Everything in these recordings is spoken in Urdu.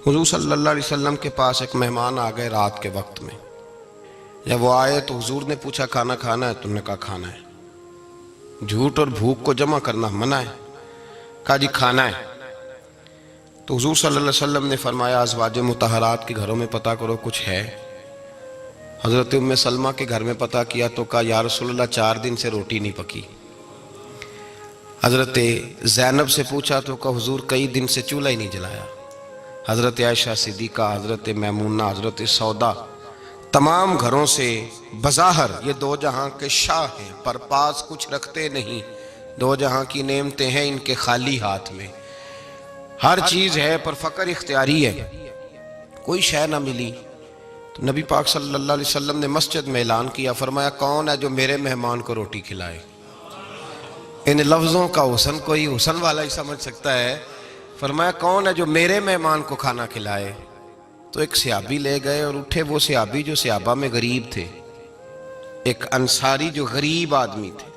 حضور صلی اللہ علیہ وسلم کے پاس ایک مہمان آ گئے رات کے وقت میں. جب وہ آئے تو حضور نے پوچھا کھانا کھانا ہے؟ تم نے کہا کھانا ہے. جھوٹ اور بھوک کو جمع کرنا منع ہے. کہا جی کھانا ہے. تو حضور صلی اللہ علیہ وسلم نے فرمایا ازواج مطہرات کے گھروں میں پتہ کرو کچھ ہے. حضرت ام سلمہ کے گھر میں پتہ کیا تو کہا یا رسول اللہ 4 دن سے روٹی نہیں پکی. حضرت زینب سے پوچھا تو کہا حضور کئی دن سے چولہا ہی نہیں جلایا. حضرت عائشہ صدیقہ، حضرت میمونہ، حضرت سودا، تمام گھروں سے بظاہر یہ 2 جہاں کے شاہ ہیں پر پاس کچھ رکھتے نہیں. 2 جہاں کی نعمتیں ہیں ان کے خالی ہاتھ میں. ہر چیز ہے پر فقر اختیاری ہے. کوئی شے نہ ملی تو نبی پاک صلی اللہ علیہ وسلم نے مسجد میں اعلان کیا، فرمایا کون ہے جو میرے مہمان کو روٹی کھلائے؟ ان لفظوں کا حسن کوئی حسن والا ہی سمجھ سکتا ہے. فرمایا کون ہے جو میرے مہمان کو کھانا کھلائے؟ تو ایک صحابی لے گئے اور اٹھے وہ صحابی جو صحابہ میں غریب تھے، ایک انصاری جو غریب آدمی تھے.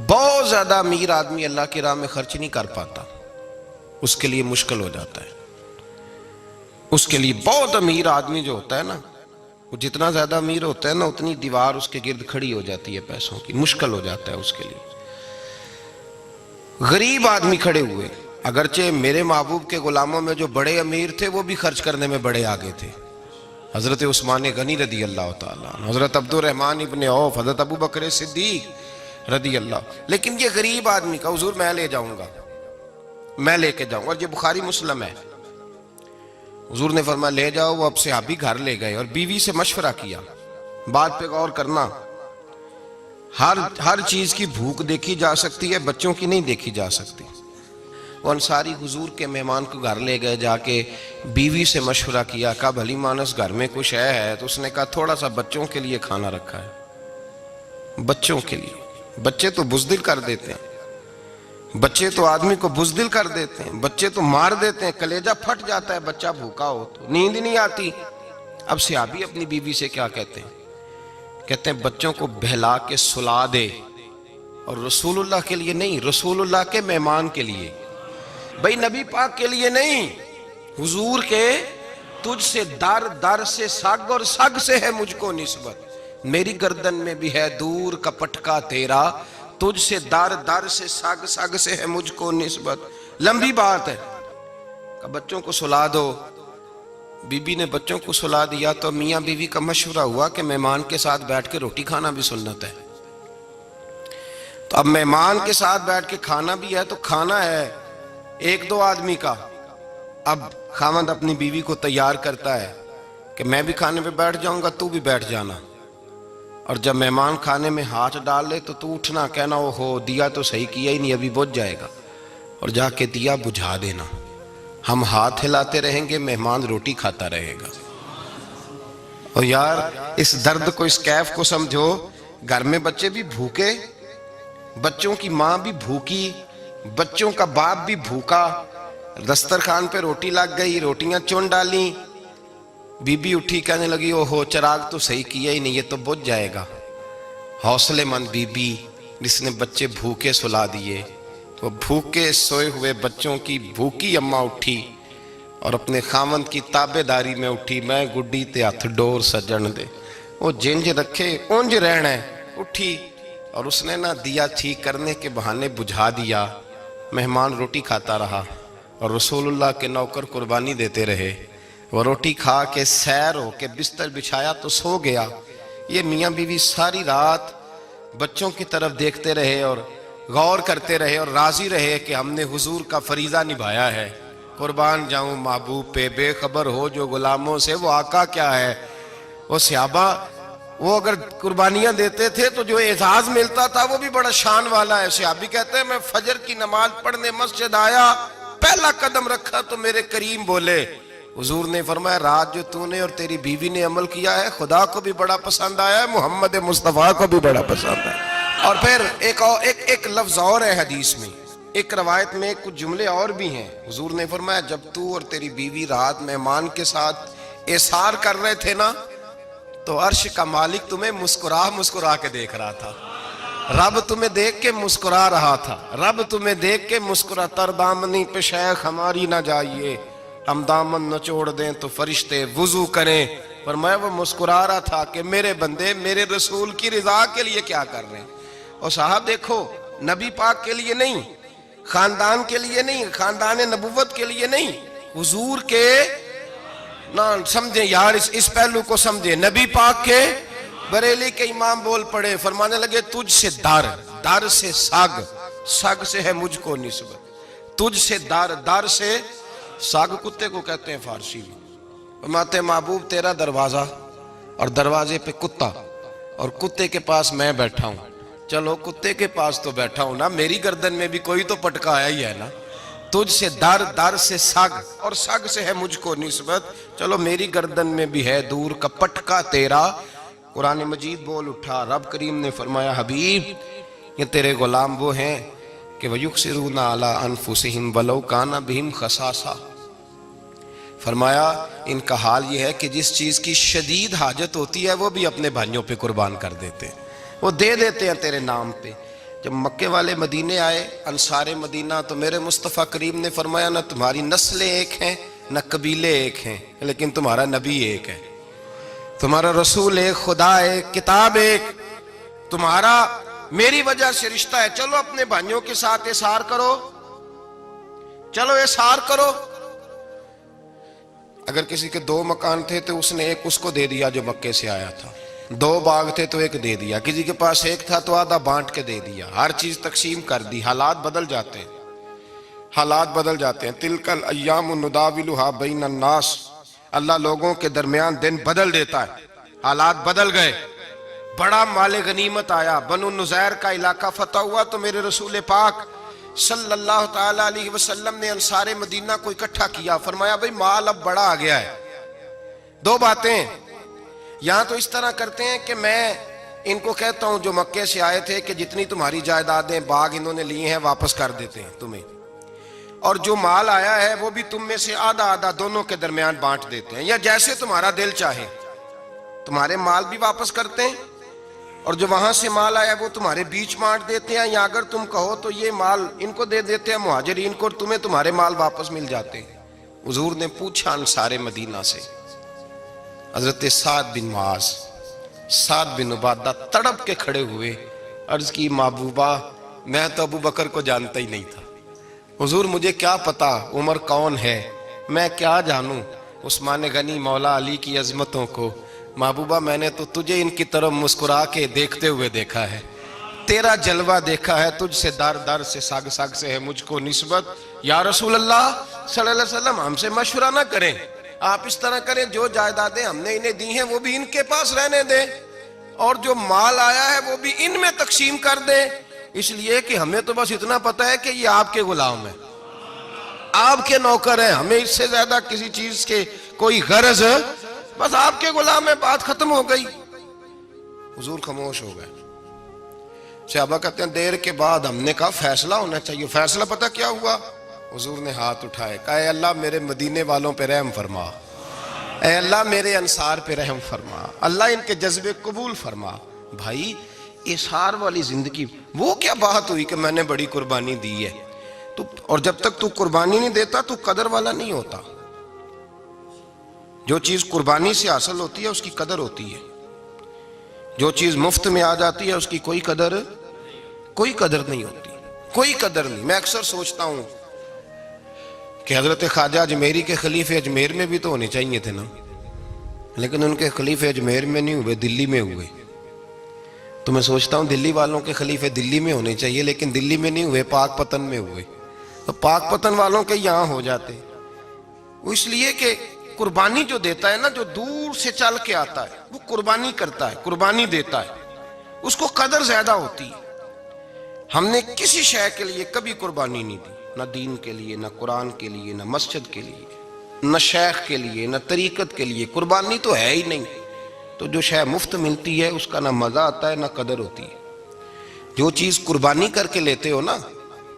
بہت زیادہ امیر آدمی اللہ کی راہ میں خرچ نہیں کر پاتا، اس کے لیے مشکل ہو جاتا ہے. اس کے لیے بہت امیر آدمی جو ہوتا ہے نا، وہ جتنا زیادہ امیر ہوتا ہے نا اتنی دیوار اس کے گرد کھڑی ہو جاتی ہے پیسوں کی، مشکل ہو جاتا ہے اس کے لیے. غریب آدمی کھڑے ہوئے. اگرچہ میرے محبوب کے غلاموں میں جو بڑے امیر تھے وہ بھی خرچ کرنے میں بڑے آگے تھے. حضرت عثمان غنی رضی اللہ تعالیٰ عنہ، حضرت عبد الرحمن ابن عوف، حضرت ابو بکر صدیق رضی اللہ. لیکن یہ غریب آدمی کا حضور میں لے جاؤں گا، میں لے کے جاؤں گا. اور یہ بخاری مسلم ہے. حضور نے فرمایا لے جاؤ. وہ اب صحابی گھر لے گئے اور بیوی سے مشورہ کیا. بات پہ غور کرنا، ہر چیز کی بھوک دیکھی جا سکتی ہے، بچوں کی نہیں دیکھی جا سکتی. وہ انصاری حضور کے مہمان کو گھر لے گئے، جا کے بیوی سے مشورہ کیا. کہا بھلی مانس گھر میں کچھ ہے؟ تو اس نے کہا تھوڑا سا بچوں کے لیے کھانا رکھا ہے. بچوں کے لیے. بچے تو بزدل کر دیتے ہیں، بچے تو آدمی کو بزدل کر دیتے ہیں، بچے تو مار دیتے ہیں، کلیجہ پھٹ جاتا ہے بچہ بھوکا ہو تو، نیند ہی نہیں آتی. اب صحابی اپنی بیوی سے کیا کہتے ہیں؟ کہتے ہیں بچوں کو بہلا کے سلا دے. اور رسول اللہ کے لیے نہیں، رسول اللہ کے مہمان کے لیے. بھئی نبی پاک کے لیے نہیں، حضور کے. تجھ سے در در سے سگ اور سگ سے ہے مجھ کو نسبت. میری گردن میں بھی ہے دور کا پٹکا تیرا، تجھ سے در در سے سگ سگ سے ہے مجھ کو نسبت. لمبی بات ہے. کہ بچوں کو سلا دو. بی بی نے بچوں کو سلا دیا تو میاں بیوی کا مشورہ ہوا کہ مہمان کے ساتھ بیٹھ کے روٹی کھانا بھی سنت ہے. تو اب مہمان کے ساتھ بیٹھ کے کھانا بھی ہے تو کھانا ہے 1-2 آدمی کا. اب خاوند اپنی بیوی کو تیار کرتا ہے کہ میں بھی کھانے پہ بیٹھ جاؤں گا، تو بھی بیٹھ جانا. اور جب مہمان کھانے میں ہاتھ ڈال لے تو اٹھنا، کہنا او ہو دیا تو صحیح کیا ہی نہیں، ابھی بجھ جائے گا. اور جا کے دیا بجھا دینا. ہم ہاتھ ہلاتے رہیں گے، مہمان روٹی کھاتا رہے گا. اور یار اس درد کو، اس کیف کو سمجھو. گھر میں بچے بھی بھوکے، بچوں کی ماں بھی بھوکی، بچوں کا باپ بھی بھوکا. دسترخوان پہ روٹی لگ گئی، روٹیاں چن ڈالیں. بی بی اٹھی کہنے لگی او ہو چراغ تو صحیح کیا ہی نہیں، یہ تو بجھ جائے گا. حوصلے مند بی بی جس نے بچے بھوکے سلا دیے. وہ بھوکے سوئے ہوئے بچوں کی بھوکی اماں اٹھی اور اپنے خاوند کی تابع داری میں اٹھی. میں گڈی تے ہتھ ڈور سجن دے، وہ جنج رکھے اونج رہنا ہے. اٹھی اور اس نے نہ دیا ٹھیک کرنے کے بہانے بجھا دیا. مہمان روٹی کھاتا رہا اور رسول اللہ کے نوکر قربانی دیتے رہے. وہ روٹی کھا کے سیر ہو کے بستر بچھایا تو سو گیا. یہ میاں بیوی ساری رات بچوں کی طرف دیکھتے رہے اور غور کرتے رہے اور راضی رہے کہ ہم نے حضور کا فریضہ نبھایا ہے. قربان جاؤں محبوب پہ، بے خبر ہو جو غلاموں سے وہ آقا کیا ہے. وہ صحابہ وہ اگر قربانیاں دیتے تھے تو جو اعزاز ملتا تھا وہ بھی بڑا شان والا ہے. صحابی کہتے ہیں میں فجر کی نماز پڑھنے مسجد آیا، پہلا قدم رکھا تو میرے کریم بولے. حضور نے فرمایا رات جو تو نے اور تیری بیوی نے عمل کیا ہے خدا کو بھی بڑا پسند آیا ہے، محمد مصطفیٰ کو بھی بڑا پسند ہے. اور پھر ایک لفظ اور ہے حدیث میں، ایک روایت میں کچھ جملے اور بھی ہیں. حضور نے فرمایا جب تو اور تیری بیوی رات مہمان کے ساتھ ایثار کر رہے تھے نا تو عرش کا مالک تمہیں مسکرا مسکرا کے دیکھ رہا تھا. رب تمہیں دیکھ کے مسکرا رہا تھا، رب تمہیں دیکھ کے مسکرا، تر دامنی پہ شیخ ہماری نہ جائیے، ہم دامن نچوڑ دیں تو فرشتے وضو کریں۔ پر میں وہ مسکرا رہا تھا کہ میرے بندے میرے رسول کی رضا کے لیے کیا کر رہے ہیں۔ اور صاحب دیکھو، نبی پاک کے لیے نہیں، خاندان کے لیے نہیں، خاندان نبوت کے لیے نہیں، حضور کے نہ سمجھیں یار، اس پہلو کو سمجھیں، نبی پاک کے بریلی کے امام بول پڑے، فرمانے لگے تجھ سے در سے سگ سے ہے مجھ کو نسبت، تجھ سے در سے سگ کتے کو کہتے ہیں فارسی میں۔ فرماتے محبوب تیرا دروازہ اور دروازے پہ کتا اور کتے کے پاس میں بیٹھا ہوں، چلو کتے کے پاس تو بیٹھا ہوں نا، میری گردن میں بھی کوئی تو پٹکا آیا ہی ہے نا، تجھ سے در سے سگ اور سگ سے ہے مجھ کو نسبت، چلو میری گردن میں بھی ہے دور کا پٹکا تیرا۔ قرآن مجید بول اٹھا، رب کریم نے فرمایا حبیب یہ تیرے غلام وہ ہیں کہ وَيُقْصِرُونَ عَلَىٰ أَنفُسِهِمْ وَلَوْ كَانَ بِهِمْ خَصَاصَةٌ، فرمایا ان کا حال یہ ہے کہ جس چیز کی شدید حاجت ہوتی ہے وہ بھی اپنے بھائیوں پہ قربان کر دیتے ہیں، وہ دے دیتے ہیں تیرے نام پہ۔ جب مکے والے مدینے آئے انصار مدینہ تو میرے مصطفیٰ کریم نے فرمایا نہ تمہاری نسلیں ایک ہیں نہ قبیلے ایک ہیں، لیکن تمہارا نبی ایک ہے، تمہارا رسول ایک، خدا ایک، کتاب ایک، تمہارا میری وجہ سے رشتہ ہے، چلو اپنے بھائیوں کے ساتھ احسار کرو، چلو احسار کرو۔ اگر کسی کے 2 مکان تھے تو اس نے ایک اس کو دے دیا جو مکے سے آیا تھا، 2 باغ تھے تو ایک دے دیا، کسی کے پاس ایک تھا تو آدھا بانٹ کے دے دیا، ہر چیز تقسیم کر دی۔ حالات بدل جاتے ہیں، حالات بدل جاتے ہیں۔ تلک الایام نداولها بین الناس، اللہ لوگوں کے درمیان دن بدل دیتا ہے، حالات بدل گئے، بڑا مال غنیمت آیا، بنو نزیر کا علاقہ فتح ہوا تو میرے رسول پاک صلی اللہ تعالیٰ علیہ وسلم نے انصار مدینہ کو اکٹھا کیا، فرمایا بھئی مال اب بڑا آ گیا ہے، 2 باتیں، یہاں تو اس طرح کرتے ہیں کہ میں ان کو کہتا ہوں جو مکے سے آئے تھے کہ جتنی تمہاری جائیدادیں باغ انہوں نے لیے ہیں واپس کر دیتے ہیں تمہیں، اور جو مال آیا ہے وہ بھی تم میں سے آدھا آدھا دونوں کے درمیان بانٹ دیتے ہیں، یا جیسے تمہارا دل چاہے، تمہارے مال بھی واپس کرتے ہیں اور جو وہاں سے مال آیا وہ تمہارے بیچ بانٹ دیتے ہیں، یا اگر تم کہو تو یہ مال ان کو دے دیتے ہیں مہاجرین کو، اور تمہیں تمہارے مال واپس مل جاتے ہیں۔ حضور نے پوچھا انصار مدینہ سے، حضرت سعد بن معاذ، سعد بن عبادہ تڑپ کے کھڑے ہوئے، عرض کی محبوبہ میں تو ابو بکر کو جانتا ہی نہیں تھا، حضور مجھے کیا پتا عمر کون ہے، میں کیا جانوں عثمان غنی مولا علی کی عظمتوں کو، محبوبہ میں نے تو تجھے ان کی طرف مسکرا کے دیکھتے ہوئے دیکھا ہے، تیرا جلوہ دیکھا ہے، تجھ سے در سے سگ سے ہے مجھ کو نسبت۔ یا رسول اللہ صلی اللہ علیہ وسلم ہم سے مشورہ نہ کریں، آپ اس طرح کریں جو جائیدادیں ہم نے انہیں دی ہیں وہ بھی ان کے پاس رہنے دیں، اور جو مال آیا ہے وہ بھی ان میں تقسیم کر دیں، اس لیے کہ ہمیں تو بس اتنا پتہ ہے کہ یہ آپ کے غلام ہیں، آپ کے نوکر ہیں، ہمیں اس سے زیادہ کسی چیز کے کوئی غرض، بس آپ کے غلام ہے، بات ختم ہو گئی۔ حضور خاموش ہو گئے۔ صحابہ کہتے ہیں دیر کے بعد ہم نے کہا فیصلہ ہونا چاہیے، فیصلہ پتہ کیا ہوا؟ حضور نے ہاتھ اٹھائے، کہا اے اللہ میرے مدینے والوں پہ رحم فرما، اے اللہ میرے انصار پہ رحم فرما، اللہ ان کے جذبے قبول فرما۔ بھائی احسار والی زندگی وہ کیا بات ہوئی کہ میں نے بڑی قربانی دی ہے، اور جب تک تو قربانی نہیں دیتا تو قدر والا نہیں ہوتا۔ جو چیز قربانی سے حاصل ہوتی ہے اس کی قدر ہوتی ہے، جو چیز مفت میں آ جاتی ہے اس کی کوئی قدر نہیں ہوتی، کوئی قدر نہیں۔ میں اکثر سوچتا ہوں کہ حضرت خواجہ اجمیری کے خلیفے اجمیر میں بھی تو ہونے چاہیے تھے نا، لیکن ان کے خلیفے اجمیر میں نہیں ہوئے، دلی میں ہوئے۔ تو میں سوچتا ہوں دلی والوں کے خلیفے دلی میں ہونے چاہیے، لیکن دلی میں نہیں ہوئے، پاک پتن میں ہوئے، تو پاک پتن والوں کے یہاں ہو جاتے۔ وہ اس لیے کہ قربانی جو دیتا ہے نا، جو دور سے چل کے آتا ہے وہ قربانی کرتا ہے، قربانی دیتا ہے، اس کو قدر زیادہ ہوتی ہے۔ ہم نے کسی شے کے لیے کبھی قربانی نہیں دی، نہ دین کے لیے، نہ قرآن کے لیے، نہ مسجد کے لیے، نہ شیخ کے لیے، نہ طریقت کے لیے، قربانی تو ہے ہی نہیں۔ تو جو شے مفت ملتی ہے اس کا نہ مزہ آتا ہے نہ قدر ہوتی ہے۔ جو چیز قربانی کر کے لیتے ہو نا،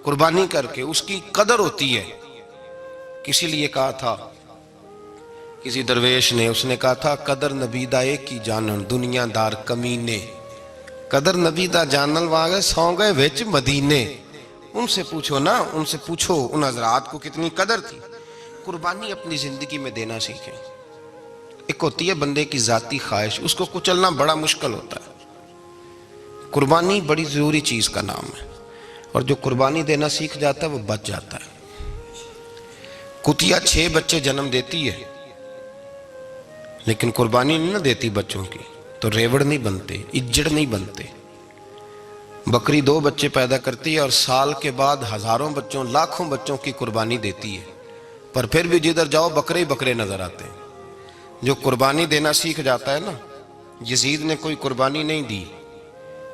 قربانی کر کے، اس کی قدر ہوتی ہے۔ کسی لیے کہا تھا کسی درویش نے، اس نے کہا تھا قدر نبیدہ ایک کی جانن دنیا دار کمینے، قدر نبی دا جانل واگے سو گئے وچ مدینے. ان سے پوچھو نا، ان سے پوچھو ان حضرات کو کتنی قدر تھی. قربانی اپنی زندگی میں دینا سیکھیں. ایک ہوتی ہے بندے کی ذاتی خواہش، اس کو کچلنا بڑا مشکل ہوتا ہے. قربانی بڑی ضروری چیز کا نام ہے، اور جو قربانی دینا سیکھ جاتا ہے وہ بچ جاتا ہے. کتیا 6 بچے جنم دیتی ہے لیکن قربانی نہیں نہ دیتی بچوں کی، تو ریوڑ نہیں بنتے، اجڑ نہیں بنتے. بکری 2 بچے پیدا کرتی ہے اور سال کے بعد ہزاروں بچوں، لاکھوں بچوں کی قربانی دیتی ہے، پر پھر بھی جدھر جاؤ بکرے ہی بکرے نظر آتے ہیں. جو قربانی دینا سیکھ جاتا ہے نا، یزید نے کوئی قربانی نہیں دی،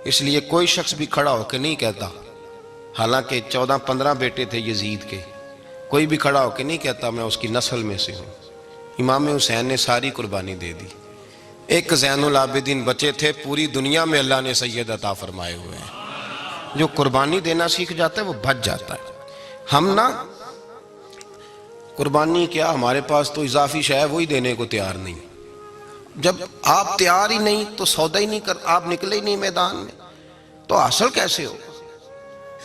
اس لیے کوئی شخص بھی کھڑا ہو کے نہیں کہتا، حالانکہ 14-15 بیٹے تھے یزید کے، کوئی بھی کھڑا ہو کے نہیں کہتا میں اس کی نسل میں سے ہوں. امام حسین نے ساری قربانی دے دی. ایک زین العابدین بچے تھے، پوری دنیا میں اللہ نے سید عطا فرمائے ہوئے ہیں. جو قربانی دینا سیکھ جاتا ہے وہ بچ جاتا ہے. ہم نا قربانی کیا، ہمارے پاس تو اضافی شے ہے وہی دینے کو تیار نہیں. جب آپ تیار ہی نہیں تو سودا ہی نہیں کر، آپ نکلے ہی نہیں میدان میں، تو حاصل کیسے ہو؟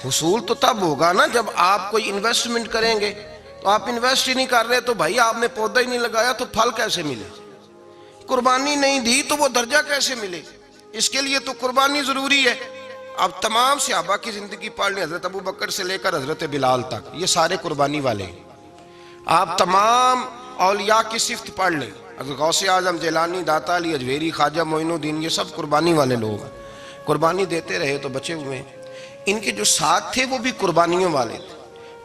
حصول تو تب ہوگا نا جب آپ کوئی انویسٹمنٹ کریں گے. تو آپ انویسٹ ہی نہیں کر رہے تو بھائی آپ نے پودا ہی نہیں لگایا تو پھل کیسے ملے؟ قربانی نہیں دی تو وہ درجہ کیسے ملے؟ اس کے لیے تو قربانی ضروری ہے. اب تمام صحابہ کی زندگی پڑھ لیں، حضرت ابو بکر سے لے کر حضرت بلال تک، یہ سارے قربانی والے ہیں. آپ تمام اولیاء کی صفت پڑھ لیں، حضرت غوث اعظم، جیلانی، داتا علی اجویری، خواجہ معین الدین، یہ سب قربانی والے لوگ ہیں. قربانی دیتے رہے تو بچے ہوئے ہیں. ان کے جو ساتھ تھے وہ بھی قربانیوں والے تھے.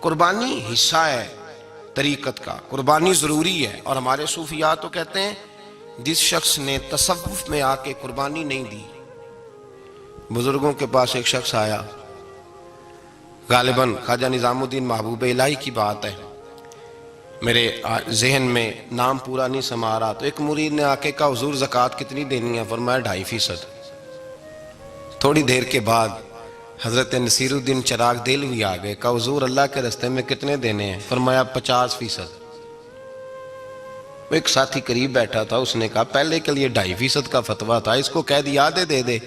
قربانی حصہ ہے طریقت کا، قربانی ضروری ہے. اور ہمارے صوفیاء تو کہتے ہیں جس شخص نے تصوف میں آ کے قربانی نہیں دی. بزرگوں کے پاس ایک شخص آیا، غالباً خواجہ نظام الدین محبوب الہی کی بات ہے، میرے ذہن میں نام پورا نہیں سما رہا. تو ایک مرید نے آ کے کہا حضور زکوٰۃ کتنی دینی ہے؟ فرمایا 2.5%. تھوڑی دیر کے بعد حضرت نصیر الدین چراغ دہلوی آ گئے، کہا حضور اللہ کے راستے میں کتنے دینے ہیں؟ فرمایا 50%. ایک ساتھی قریب بیٹھا تھا، اس نے کہا پہلے کے لیے 2.5% کا فتویٰ تھا، اس کو کہہ دیا دے دے.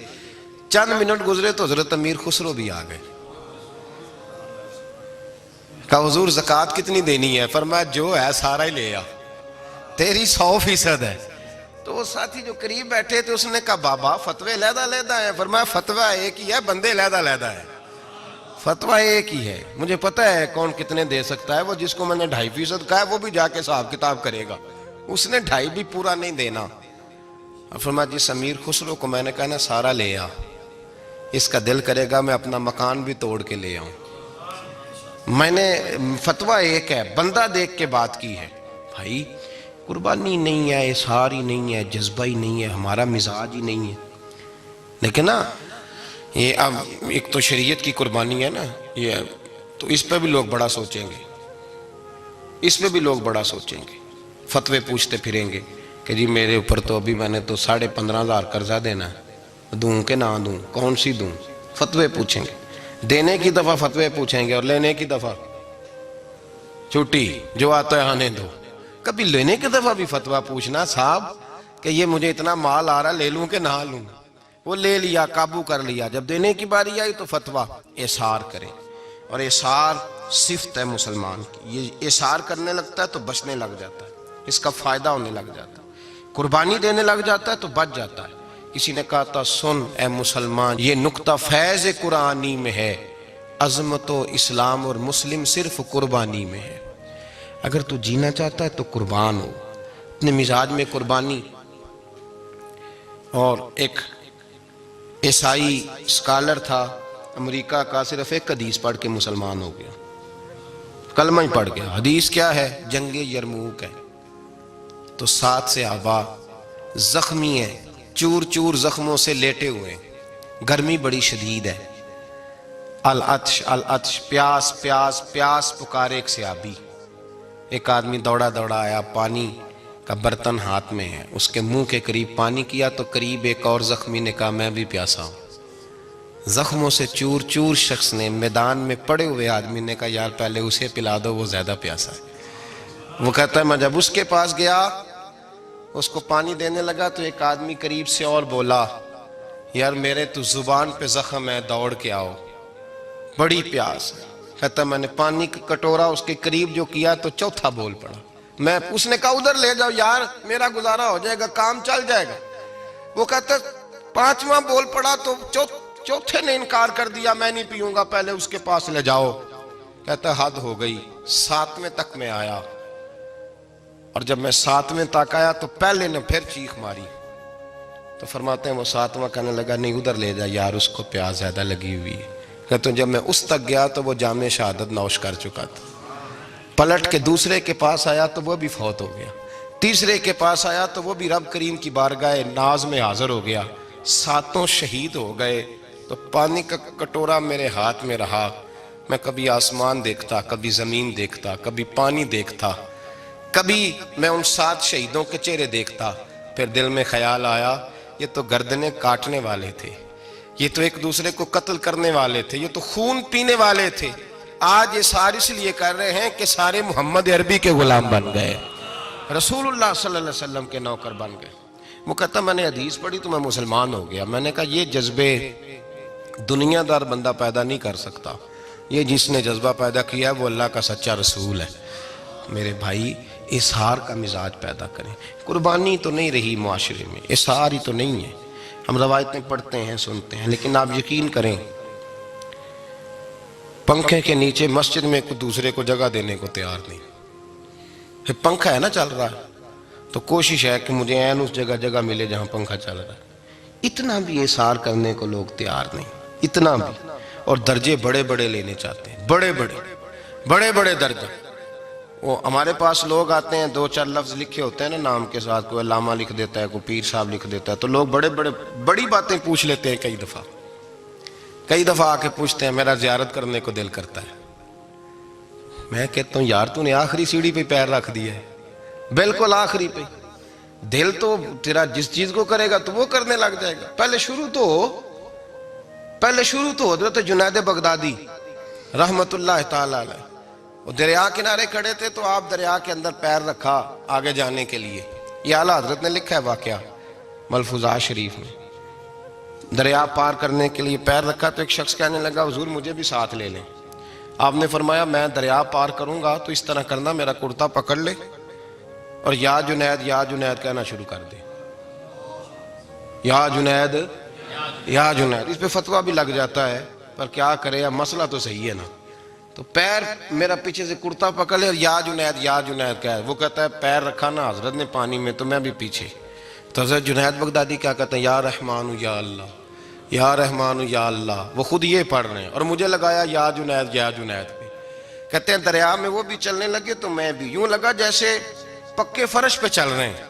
چند منٹ گزرے تو حضرت امیر خسرو بھی آ گئے، کہا حضور زکوٰۃ کتنی دینی ہے؟ فرمایا جو ہے سارا ہی لے آ، تیری 100% ہے. تو وہ ساتھی جو قریب بیٹھے تھے اس نے کہا بابا فتوے علیحدہ علیحدہ ہیں. فرمایا فتویٰ ایک ہی ہے، بندے علیحدہ علیحدہ ہے. فتویٰ ایک ہی ہے، مجھے پتہ ہے کون کتنے دے سکتا ہے. وہ جس کو میں نے 2.5% کہا ہے وہ بھی جا کے حساب کتاب کرے گا، اس نے 2.5 بھی پورا نہیں دینا. فرمایا جس امیر خسرو کو میں نے کہا نا سارا لے آ، اس کا دل کرے گا میں اپنا مکان بھی توڑ کے لے آؤں. میں نے فتویٰ ایک ہے، بندہ دیکھ کے بات کی ہے. بھائی قربانی نہیں ہے، اظہار ہی نہیں ہے، جذبہ ہی نہیں ہے، ہمارا مزاج ہی نہیں ہے. لیکن نا یہ اب ایک تو شریعت کی قربانی ہے نا، یہ تو اس پہ بھی لوگ بڑا سوچیں گے، اس پہ بھی لوگ بڑا سوچیں گے. فتوے پوچھتے پھریں گے کہ جی میرے اوپر تو ابھی میں نے تو 15,500 قرضہ دینا ہے، دوں کہ نہ دوں، کون سی دوں؟ فتوے پوچھیں گے. دینے کی دفعہ فتوے پوچھیں گے اور لینے کی دفعہ چھٹی، جو آتا ہے آنے دو. کبھی لینے کی دفعہ بھی فتویٰ پوچھنا صاحب کہ یہ مجھے اتنا مال آ رہا لے لوں کہ نہ لوں. وہ لے لیا، قابو کر لیا. جب دینے کی باری آئی تو فتویٰ احصار کریں. اور احصار صفت ہے مسلمان کی، یہ احصار کرنے لگتا ہے تو بچنے لگ جاتا ہے، اس کا فائدہ ہونے لگ جاتا ہے. قربانی دینے لگ جاتا ہے تو بچ جاتا ہے. کسی نے کہا تھا سن اے مسلمان، یہ نکتہ فیض قرآنی میں ہے، عظمت و اسلام اور مسلم صرف قربانی میں ہے. اگر تو جینا چاہتا ہے تو قربان ہو، اپنے مزاج میں قربانی. اور ایک عیسائی اسکالر تھا امریکہ کا، صرف ایک حدیث پڑھ کے مسلمان ہو گیا، کلمہ ہی پڑھ گیا. حدیث کیا ہے؟ جنگ یرموک ہے. تو 7 صحابہ زخمی ہیں، چور چور زخموں سے لیٹے ہوئے ہیں، گرمی بڑی شدید ہے. العطش العطش، پیاس پیاس پیاس پکارے ایک صحابی. ایک آدمی دوڑا دوڑا آیا، پانی کا برتن ہاتھ میں ہے، اس کے منہ کے قریب پانی کیا تو قریب ایک اور زخمی نے کہا میں بھی پیاسا ہوں. زخموں سے چور چور شخص نے، میدان میں پڑے ہوئے آدمی نے کہا یار پہلے اسے پلا دو، وہ زیادہ پیاسا ہے. وہ کہتا ہے میں جب اس کے پاس گیا، اس کو پانی دینے لگا تو ایک آدمی قریب سے اور بولا یار میرے تو زبان پہ زخم ہے، دوڑ کے آؤ، بڑی پیاس ہے۔ کہتا میں نے پانی کا کٹورا اس کے قریب جو کیا تو چوتھا بول پڑا۔ میں اس نے کہا ادھر لے جاؤ یار، میرا گزارا ہو جائے گا، کام چل جائے گا۔ وہ کہتا پانچواں بول پڑا تو چوتھے نے انکار کر دیا، میں نہیں پیوں گا، پہلے اس کے پاس لے جاؤ۔ کہتا حد ہو گئی۔ ساتویں تک میں آیا، اور جب میں ساتویں تک آیا تو پہلے نے پھر چیخ ماری۔ تو فرماتے ہیں وہ ساتواں کہنے لگا نہیں ادھر لے جا یار، اس کو پیاس زیادہ لگی ہوئی ہے۔ کہتے ہیں جب میں اس تک گیا تو وہ جام شہادت نوش کر چکا تھا۔ پلٹ کے دوسرے کے پاس آیا تو وہ بھی فوت ہو گیا۔ تیسرے کے پاس آیا تو وہ بھی رب کریم کی بارگاہ ناز میں حاضر ہو گیا۔ ساتوں شہید ہو گئے۔ تو پانی کا کٹورا میرے ہاتھ میں رہا۔ میں کبھی آسمان دیکھتا، کبھی زمین دیکھتا، کبھی پانی دیکھتا، کبھی میں ان 7 شہیدوں کے چہرے دیکھتا۔ پھر دل میں خیال آیا یہ تو گردنیں کاٹنے والے تھے، یہ تو ایک دوسرے کو قتل کرنے والے تھے، یہ تو خون پینے والے تھے۔ آج یہ سارے اس لیے کر رہے ہیں کہ سارے محمد عربی کے غلام بن گئے، رسول اللہ صلی اللہ علیہ وسلم کے نوکر بن گئے۔ وہ کہتا میں نے حدیث پڑھی تو میں مسلمان ہو گیا۔ میں نے کہا یہ جذبے دنیا دار بندہ پیدا نہیں کر سکتا، یہ جس نے جذبہ پیدا کیا ہے وہ اللہ کا سچا رسول ہے۔ میرے بھائی اظہار کا مزاج پیدا کریں۔ قربانی تو نہیں رہی معاشرے میں، اظہار ہی تو نہیں ہے۔ ہم روایتیں پڑھتے ہیں، سنتے ہیں، لیکن آپ یقین کریں پنکھے کے نیچے مسجد میں کوئی دوسرے کو جگہ دینے کو تیار نہیں۔ پھر پنکھا ہے نا چل رہا ہے تو کوشش ہے کہ مجھے عین اس جگہ ملے جہاں پنکھا چل رہا ہے۔ اتنا بھی اظہار کرنے کو لوگ تیار نہیں، اتنا بھی۔ اور درجے بڑے بڑے لینے چاہتے ہیں، بڑے بڑے درجے۔ وہ ہمارے پاس لوگ آتے ہیں، 2-4 لفظ لکھے ہوتے ہیں نا نام کے ساتھ، کوئی علامہ لکھ دیتا ہے، کوئی پیر صاحب لکھ دیتا ہے، تو لوگ بڑی باتیں پوچھ لیتے ہیں۔ کئی دفعہ آ کے پوچھتے ہیں میرا زیارت کرنے کو دل کرتا ہے۔ میں کہتا ہوں یار تو نے آخری سیڑھی پہ پیر رکھ دیا ہے، بالکل آخری پہ۔ دل تو تیرا جس چیز کو کرے گا تو وہ کرنے لگ جائے گا۔ پہلے شروع تو حضرت جنید بغدادی رحمت اللہ تعالی علیہ، وہ دریا کنارے کھڑے تھے تو آپ دریا کے اندر پیر رکھا آگے جانے کے لیے۔ یہ اعلیٰ حضرت نے لکھا ہے واقعہ ملفوظات شریف میں۔ دریا پار کرنے کے لیے پیر رکھا تو ایک شخص کہنے لگا حضور مجھے بھی ساتھ لے لیں۔ آپ نے فرمایا میں دریا پار کروں گا تو اس طرح کرنا، میرا کرتا پکڑ لے اور یا جنید یا جنید کہنا شروع کر دے۔ یا جنید یا جنید، اس پہ فتویٰ بھی لگ جاتا ہے، پر کیا کرے، اب مسئلہ تو صحیح ہے نا۔ تو پیر میرا پیچھے سے کرتا پکڑ لے اور یا جنید کہہ، وہ کہتا ہے پیر رکھا نا حضرت نے پانی میں تو میں بھی پیچھے۔ تو حضرت جنید بغدادی کیا کہتے ہیں یا رحمان یا اللہ، یا رحمان یا اللہ، وہ خود یہ پڑھ رہے ہیں اور مجھے لگایا یا جنید پہ۔ کہتے ہیں دریا میں وہ بھی چلنے لگے تو میں بھی، یوں لگا جیسے پکے فرش پہ چل رہے ہیں۔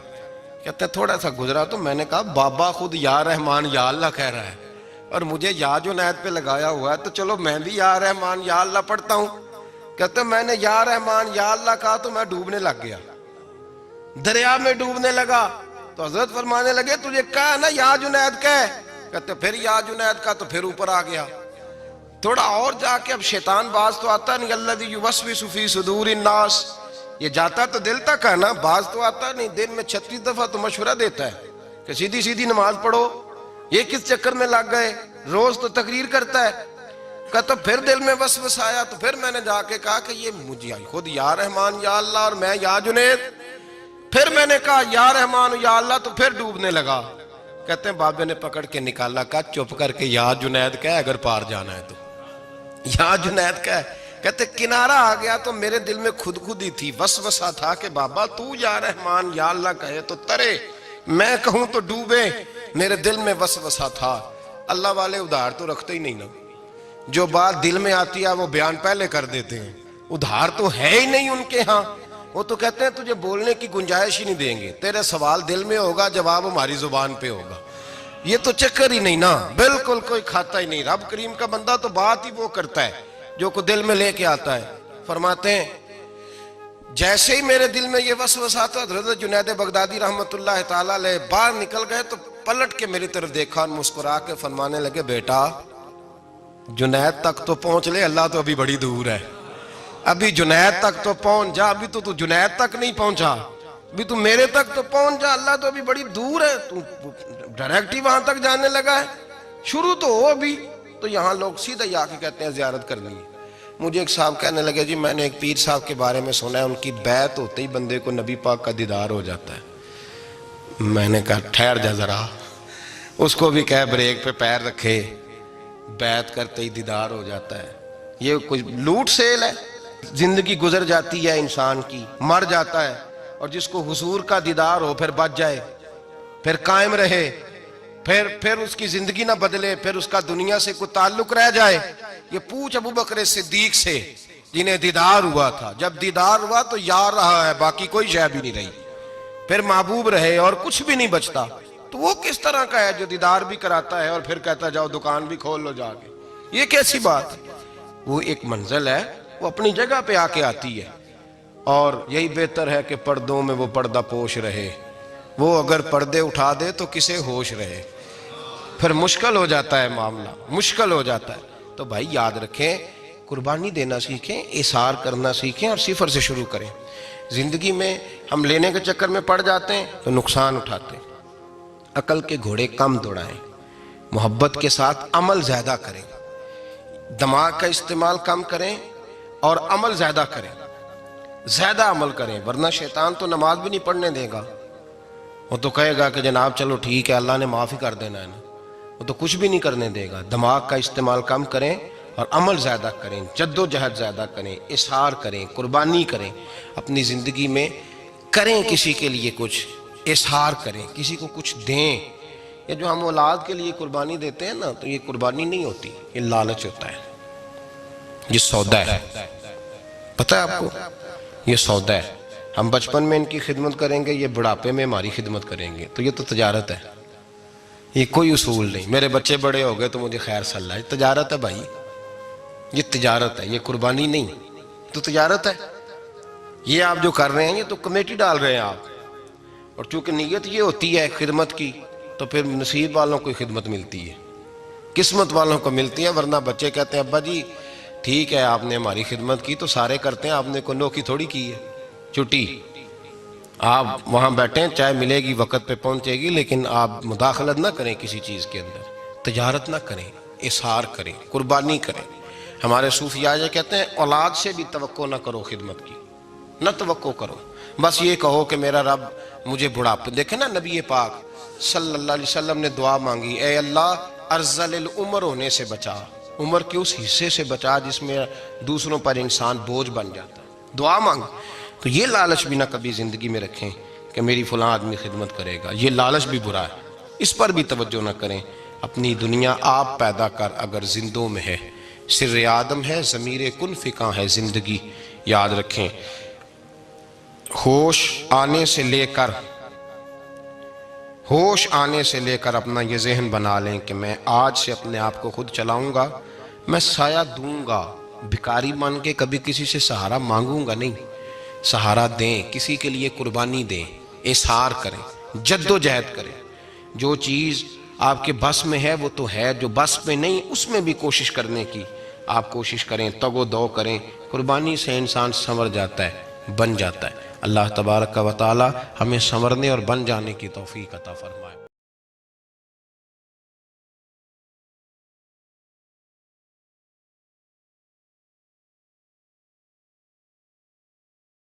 کہتے ہیں تھوڑا سا گزرا تو میں نے کہا بابا خود یا رحمان یا اللہ کہہ رہا ہے اور مجھے یا جنید پہ لگایا ہوا ہے، تو چلو میں بھی یا رحمان یا اللہ پڑھتا ہوں۔ کہتے ہیں میں نے یا رحمان یا اللہ کہا تو میں ڈوبنے لگ گیا، دریا میں ڈوبنے لگا۔ تو حضرت فرمانے لگے تجھے کہا نا یا جنید کہہ، کہتے پھر یا جنید کا تو پھر اوپر آ گیا۔ تھوڑا اور جا کے اب شیطان باز تو آتا نہیں، الذی یوسوس فی صدور الناس، یہ جاتا تو دل تک ہے نا، باز تو آتا نہیں۔ دن میں 36 دفعہ تو مشورہ دیتا ہے کہ سیدھی نماز پڑھو، یہ کس چکر میں لگ گئے، روز تو تقریر کرتا ہے۔ کہتا پھر دل میں وسوسہ آیا تو پھر میں نے جا کے کہا کہ یہ مجھے خود یا رحمان یا اللہ اور میں یا جنید۔ پھر میں نے کہا یا رحمان یا اللہ تو پھر ڈوبنے لگا۔ کہتے ہیں بابے نے پکڑ کے نکالا، کہا چپ کر کے یا جنید کہہ اگر پار جانا ہے تو، یا جنید کہہ۔ کہتے کنارہ آ گیا تو میرے دل میں خود ہی تھی، وسوسہ تھا کہ بابا تو یا رحمان یا اللہ کہے تو ترے، میں کہوں تو ڈوبے۔ میرے دل میں وسوسہ تھا۔ اللہ والے ادھار تو رکھتے ہی نہیں نا، جو بات دل میں آتی ہے وہ بیان پہلے کر دیتے ہیں، ادھار تو ہے ہی نہیں ان کے ہاں۔ وہ تو کہتے ہیں تجھے بولنے کی گنجائش ہی نہیں دیں گے، تیرے سوال دل میں ہوگا جواب ہماری زبان پہ ہوگا۔ یہ تو چکر ہی نہیں نا، بالکل کوئی کھاتا ہی نہیں۔ رب کریم کا بندہ تو بات ہی وہ کرتا ہے جو کو دل میں لے کے آتا ہے۔ فرماتے ہیں جیسے ہی میرے دل میں یہ وسوسہ تھا، حضرت جنید بغدادی رحمت اللہ تعالیٰ علیہ باہر نکل گئے تو پلٹ کے میری طرف دیکھا اور مسکرا کے فرمانے لگے بیٹا جنید تک تو پہنچ لے، اللہ تو ابھی بڑی دور ہے، ابھی جنید تک تو پہنچ جا، ابھی تو جنید تک نہیں پہنچا، ابھی تو میرے تک تو پہنچ جا، اللہ تو ابھی بڑی دور ہے، تو ڈائریکٹ ہی وہاں تک جانے لگا ہے۔ شروع تو ہو ابھی، تو یہاں لوگ سیدھا ہی آ کے کہتے ہیں زیارت کرنی ہے۔ مجھے ایک صاحب کہنے لگے جی میں نے ایک پیر صاحب کے بارے میں سنا ہے ان کی بیعت ہوتے ہی بندے کو نبی پاک کا دیدار ہو جاتا ہے۔ میں نے کہا ٹھہر جا ذرا، اس کو بھی کہہ بریک پہ پیر رکھے، بیعت کرتے ہی دیدار ہو جاتا ہے؟ یہ کوئی لوٹ سیل ہے؟ زندگی گزر جاتی ہے انسان کی، مر جاتا ہے، اور جس کو حضور کا دیدار ہو پھر بچ جائے، پھر قائم رہے، پھر اس کی زندگی نہ بدلے، پھر اس کا دنیا سے کوئی تعلق رہ جائے۔ یہ پوچھ ابو بکر صدیق سے جنہیں دیدار ہوا تھا، جب دیدار ہوا تو یار رہا ہے، باقی کوئی شے بھی نہیں رہی، پھر محبوب رہے اور کچھ بھی نہیں بچتا۔ تو وہ کس طرح کا ہے جو دیدار بھی کراتا ہے اور پھر کہتا جاؤ دکان بھی کھول لو جا کے؟ یہ کیسی بات؟ وہ ایک منزل ہے، وہ اپنی جگہ پہ آ کے آتی ہے، اور یہی بہتر ہے کہ پردوں میں وہ پردہ پوش رہے۔ وہ اگر پردے اٹھا دے تو کسے ہوش رہے، پھر مشکل ہو جاتا ہے معاملہ، مشکل ہو جاتا ہے۔ تو بھائی یاد رکھیں، قربانی دینا سیکھیں، اثار کرنا سیکھیں، اور صفر سے شروع کریں۔ زندگی میں ہم لینے کے چکر میں پڑ جاتے ہیں تو نقصان اٹھاتے ہیں۔ عقل کے گھوڑے کم دوڑائیں، محبت کے ساتھ عمل زیادہ کریں، دماغ کا استعمال کم کریں اور عمل زیادہ کریں، زیادہ عمل کریں، ورنہ شیطان تو نماز بھی نہیں پڑھنے دے گا۔ وہ تو کہے گا کہ جناب چلو ٹھیک ہے اللہ نے معاف ہی کر دینا ہے نا، وہ تو کچھ بھی نہیں کرنے دے گا۔ دماغ کا استعمال کم کریں اور عمل زیادہ کریں، جد و جہد زیادہ کریں، اظہار کریں، قربانی کریں، اپنی زندگی میں کریں، کسی کے لیے کچھ اظہار کریں، کسی کو کچھ دیں۔ یہ جو ہم اولاد کے لیے قربانی دیتے ہیں نا، تو یہ قربانی نہیں ہوتی، یہ لالچ ہوتا ہے، یہ سودا ہے۔ پتہ ہے آپ کو یہ سودا ہے؟ ہم بچپن میں ان کی خدمت کریں گے، یہ بڑھاپے میں ہماری خدمت کریں گے، تو یہ تو تجارت ہے، یہ کوئی اصول نہیں۔ میرے بچے بڑے ہو گئے تو مجھے خیر صلی اللہ، یہ تجارت ہے بھائی، یہ تجارت ہے، یہ قربانی نہیں، تو تجارت ہے۔ یہ آپ جو کر رہے ہیں یہ تو کمیٹی ڈال رہے ہیں آپ، اور چونکہ نیت یہ ہوتی ہے خدمت کی، تو پھر نصیب والوں کو خدمت ملتی ہے، قسمت والوں کو ملتی ہے۔ ورنہ بچے کہتے ہیں ابا جی ٹھیک ہے آپ نے ہماری خدمت کی تو سارے کرتے ہیں، آپ نے کوئی نوکی تھوڑی کی ہے، چھٹی آپ وہاں بیٹھیں، چائے ملے گی وقت پہ پہنچے گی، لیکن آپ مداخلت نہ کریں کسی چیز کے اندر، تجارت نہ کریں، اظہار کریں، قربانی کریں۔ ہمارے صوفیاء یہ کہتے ہیں اولاد سے بھی توقع نہ کرو خدمت کی، نہ توقع کرو، بس یہ کہو کہ میرا رب مجھے بڑھاپے۔ دیکھیں نا نبی پاک صلی اللہ علیہ وسلم نے دعا مانگی، اے اللہ ارذل العمر ہونے سے بچا، عمر کے اس حصے سے بچا جس میں دوسروں پر انسان بوجھ بن جاتا ہے، دعا مانگ۔ تو یہ لالچ بھی نہ کبھی زندگی میں رکھیں کہ میری فلاں آدمی خدمت کرے گا، یہ لالچ بھی برا ہے، اس پر بھی توجہ نہ کریں۔ اپنی دنیا آپ پیدا کر اگر زندوں میں ہے، سر آدم ہے، ضمیر کن فکاں ہے زندگی، یاد رکھیں۔ ہوش آنے سے لے کر اپنا یہ ذہن بنا لیں کہ میں آج سے اپنے آپ کو خود چلاؤں گا، میں سایہ دوں گا، بھکاری مان کے کبھی کسی سے سہارا مانگوں گا نہیں، سہارا دیں، کسی کے لیے قربانی دیں، اظہار کریں، جد و جہد کریں۔ جو چیز آپ کے بس میں ہے وہ تو ہے، جو بس میں نہیں اس میں بھی کوشش کرنے کی آپ کوشش کریں، تگ و دو کریں۔ قربانی سے انسان سنور جاتا ہے، بن جاتا ہے۔ اللہ تبارک و تعالی ہمیں سنورنے اور بن جانے کی توفیق عطا فرمائے۔